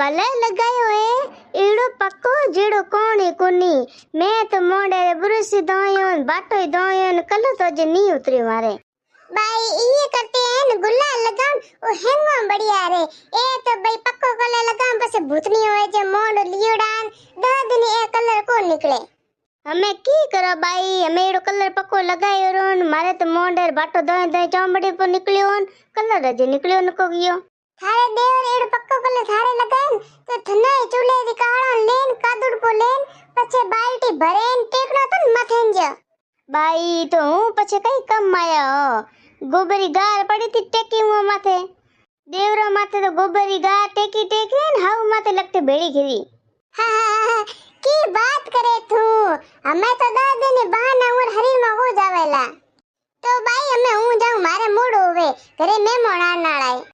Colour लगायो है एड़ो पक्को जेड़ो कोण है कोनी। मैं तो मोड़े ब्रश धोयो बाटो धोयो कलर तो जे नहीं उतरी मारे। बाई ये करते हैं न गुलाल लगाम ओ हेंगो बढ़िया रे। ए तो भाई पक्को कलर लगाम पछे भूतनी होय जे मोड़ लियोडान 10 दिन ए कलर को निकले। हमें की करो बाई हमें एड़ो कलर पक्को लगायो रोन मारे तो मोंडर बाटो धोय धोय चौंबड़ी पर निकलियो कलर जे निकलियो नको गयो। थारे देवर एड़ो पक्को कलर थारे लगाए तो थने चूल्हे दी काळो लेन कादुड़ पो लेन पछे बाल्टी भरेन टेकनो तो मथेन जो। बाई तो हूं पछे कई कम आया हो गोबरी गार पड़ी थी टेकी मुंह माथे देवरो माथे तो गोबरी गार टेकी टेकी न हाउ माथे लगते बेड़ी घिरी। हाँ की बात करे तू हमें तो 10 दिन बहाना और हरी में हो जावेला। तो भाई हमें हूं जाऊं मारे मोड़ होवे घरे मेहमान आना आए।